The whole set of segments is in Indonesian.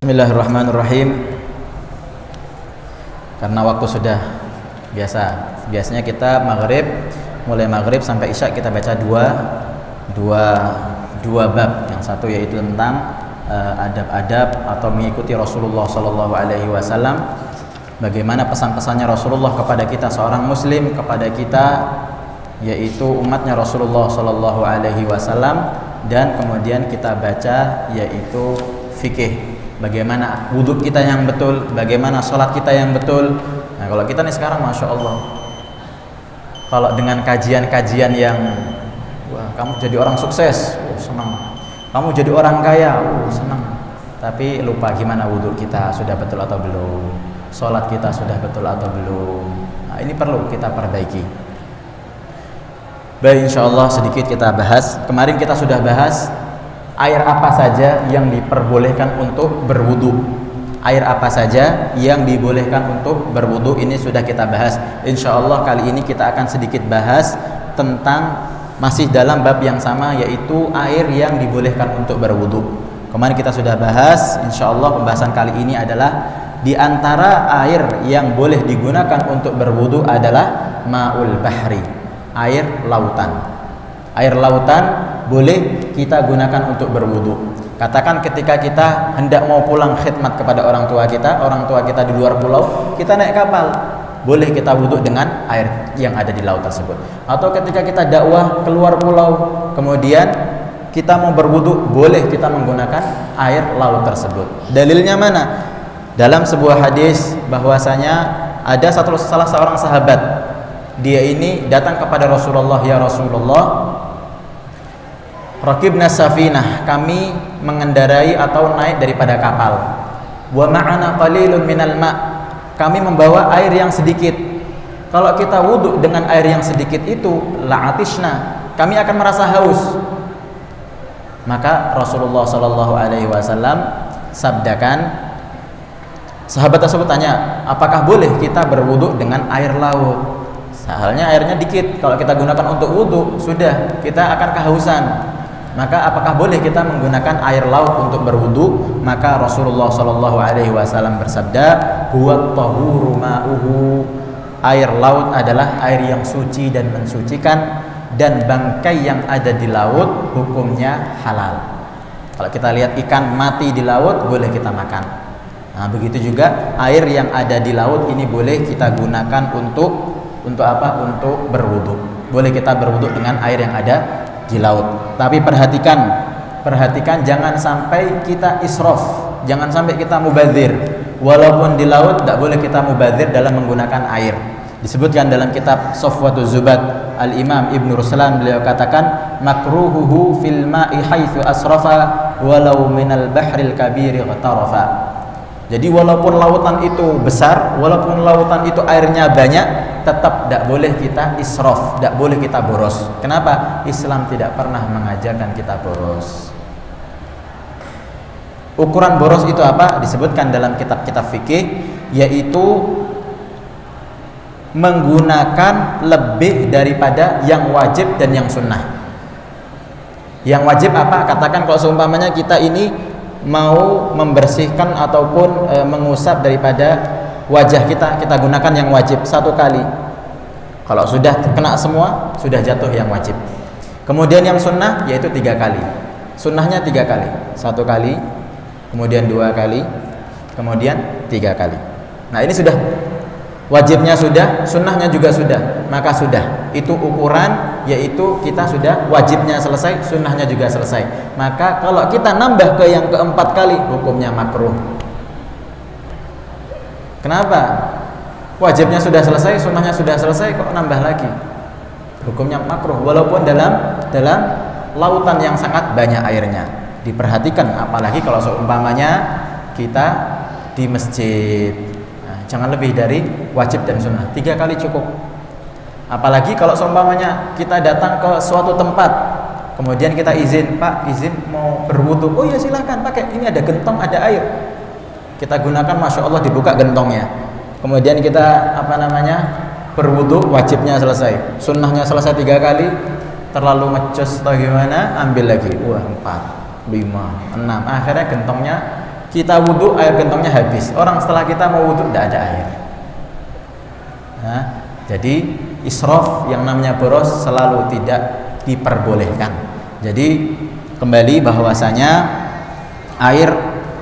Bismillahirrahmanirrahim. Karena waktu sudah biasanya kita mulai maghrib sampai isya kita baca dua bab. Yang satu yaitu tentang adab-adab atau mengikuti Rasulullah Sallallahu Alaihi Wasallam. Bagaimana pesan-pesannya Rasulullah kepada kita seorang Muslim, kepada kita yaitu umatnya Rasulullah Sallallahu Alaihi Wasallam. Dan kemudian kita baca yaitu fikih. Bagaimana wudhu kita yang betul, bagaimana sholat kita yang betul. Nah, kalau kita nih sekarang, masya Allah, kalau dengan kajian-kajian yang wah, kamu jadi orang sukses, senang. Kamu jadi orang kaya, senang. Tapi lupa gimana wudhu kita sudah betul atau belum, sholat kita sudah betul atau belum. Nah, ini perlu kita perbaiki. Baik, insya Allah sedikit kita bahas. Kemarin kita sudah bahas air apa saja yang diperbolehkan untuk berwudu. Air apa saja yang dibolehkan untuk berwudu, ini sudah kita bahas. Insya Allah kali ini kita akan sedikit bahas tentang masih dalam bab yang sama, yaitu air yang dibolehkan untuk berwudu. Kemarin kita sudah bahas. Insya Allah pembahasan kali ini adalah di antara air yang boleh digunakan untuk berwudu adalah ma'ul bahri, air lautan. Air lautan boleh kita gunakan untuk berwudu. Katakan ketika kita hendak mau pulang khidmat kepada orang tua kita di luar pulau, kita naik kapal, boleh kita wudu dengan air yang ada di laut tersebut. Atau ketika kita dakwah keluar pulau, kemudian kita mau berwudu, boleh kita menggunakan air laut tersebut. Dalilnya mana? Dalam sebuah hadis bahwasanya ada salah seorang sahabat, dia ini datang kepada Rasulullah, ya Rasulullah, Rakibna safinah, kami mengendarai atau naik daripada kapal. Wa ma'ana qalilun minal ma', kami membawa air yang sedikit. Kalau kita wudhu dengan air yang sedikit itu, la'atishna, kami akan merasa haus. Maka Rasulullah Sallallahu Alaihi Wasallam sabdakan, sahabat tersebut tanya, apakah boleh kita berwudhu dengan air laut? Soalnya airnya dikit, kalau kita gunakan untuk wudhu, sudah kita akan kehausan. Maka apakah boleh kita menggunakan air laut untuk berwudu? Maka Rasulullah Shallallahu Alaihi Wasallam bersabda, huwa tahuru ma'uhu, air laut adalah air yang suci dan mensucikan, dan bangkai yang ada di laut hukumnya halal. Kalau kita lihat ikan mati di laut, boleh kita makan. Nah, begitu juga air yang ada di laut ini boleh kita gunakan untuk apa? Untuk berwudu. Boleh kita berwudu dengan air yang ada di laut. Tapi perhatikan jangan sampai kita israf, jangan sampai kita mubadzir. Walaupun di laut tidak boleh kita mubadzir dalam menggunakan air. Disebutkan dalam kitab Safwatuz Zubat, Al-Imam Ibnu Ruslan beliau katakan, makruhuhu fil ma'i haitsu asrafa walau minal bahril kabiri ghtarafa. Jadi walaupun lautan itu besar, walaupun lautan itu airnya banyak, tetap tidak boleh kita israf, tidak boleh kita boros. Kenapa? Islam tidak pernah mengajarkan kita boros. Ukuran boros itu apa? Disebutkan dalam kitab-kitab fikih, yaitu menggunakan lebih daripada yang wajib dan yang sunnah. Yang wajib apa? Katakan kalau seumpamanya kita ini mau membersihkan ataupun mengusap daripada wajah kita gunakan yang wajib 1 kali. Kalau sudah kena semua, sudah jatuh yang wajib. Kemudian yang sunnah yaitu 3 kali. Sunnahnya 3 kali. 1 kali, kemudian 2 kali, kemudian 3 kali. Nah, ini sudah wajibnya, sudah sunnahnya juga sudah, maka sudah. Itu ukuran, yaitu kita sudah wajibnya selesai, sunnahnya juga selesai. Maka kalau kita nambah ke yang keempat kali, hukumnya makruh. Kenapa? Wajibnya sudah selesai, sunnahnya sudah selesai, kok nambah lagi? Hukumnya makruh, walaupun dalam lautan yang sangat banyak airnya. Diperhatikan, apalagi kalau seumpamanya kita di masjid. Jangan lebih dari wajib dan sunnah, 3 kali cukup. Apalagi kalau seumpamanya kita datang ke suatu tempat, kemudian kita izin, Pak, izin mau berwudu. Oh ya silahkan pakai, ini ada gentong, ada air. Kita gunakan, masya Allah, dibuka gentongnya. Kemudian kita berwudu, wajibnya selesai, sunnahnya selesai 3 kali. Terlalu ngecus atau gimana, ambil lagi. 4, 5, 6. Akhirnya gentongnya Kita wudhu, air gentongnya habis. Orang setelah kita mau wudhu tidak ada air. Nah, jadi israf yang namanya boros selalu tidak diperbolehkan. Jadi kembali bahwasanya air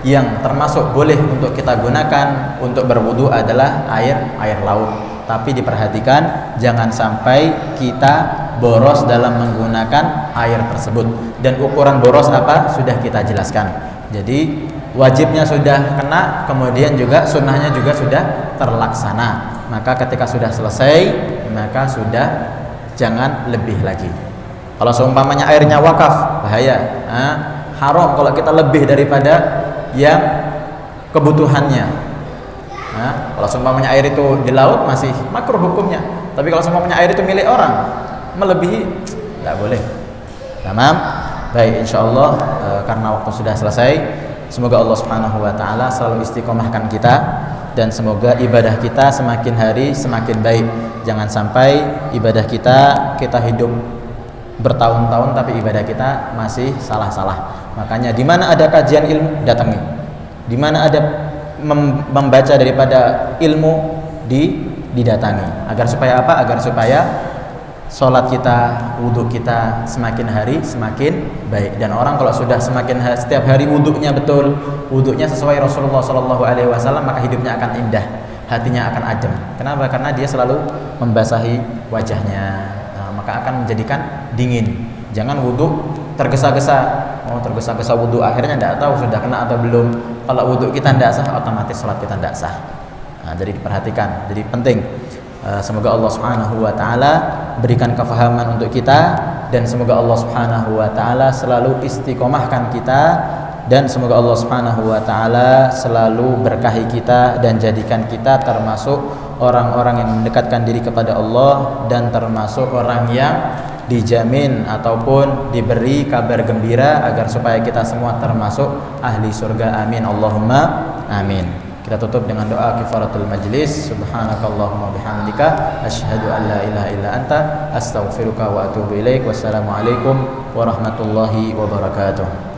yang termasuk boleh untuk kita gunakan untuk berwudu adalah air laut. Tapi diperhatikan jangan sampai kita boros dalam menggunakan air tersebut. Dan ukuran boros apa sudah kita jelaskan. Jadi wajibnya sudah kena, kemudian juga sunnahnya juga sudah terlaksana. Maka ketika sudah selesai, maka sudah jangan lebih lagi. Kalau seumpamanya airnya wakaf, bahaya. Haram kalau kita lebih daripada yang kebutuhannya. Kalau seumpamanya air itu di laut masih makruh hukumnya. Tapi kalau seumpamanya air itu milik orang, melebihi tidak boleh. Tamam. Baik, insyaallah karena waktu sudah selesai, semoga Allah Subhanahu wa taala selalu istiqomahkan kita dan semoga ibadah kita semakin hari semakin baik. Jangan sampai ibadah kita hidup bertahun-tahun tapi ibadah kita masih salah-salah. Makanya di mana ada kajian ilmu datangi. Di mana ada membaca daripada ilmu didatangi. Agar supaya apa? Agar supaya sholat kita, wudhu kita semakin hari semakin baik. Dan orang kalau sudah setiap hari wudhunya betul, wudhunya sesuai Rasulullah SAW, maka hidupnya akan indah, hatinya akan adem. Kenapa? Karena dia selalu membasahi wajahnya. Maka akan menjadikan dingin. Jangan wudhu tergesa-gesa. Tergesa-gesa wudhu, akhirnya tidak tahu sudah kena atau belum. Kalau wudhu kita tidak sah, otomatis sholat kita tidak sah. Jadi diperhatikan, jadi penting. Semoga Allah Subhanahu wa taala berikan kefahaman untuk kita, dan semoga Allah Subhanahu wa taala selalu istiqomahkan kita, dan semoga Allah Subhanahu wa taala selalu berkahi kita dan jadikan kita termasuk orang-orang yang mendekatkan diri kepada Allah dan termasuk orang yang dijamin ataupun diberi kabar gembira agar supaya kita semua termasuk ahli surga. Amin Allahumma amin. Kita tutup dengan doa kifaratul majlis. Subhanakallahumma bihamdika asyhadu an la ilaha illa anta astaghfiruka wa atubu ilaik. Wassalamualaikum warahmatullahi wabarakatuh.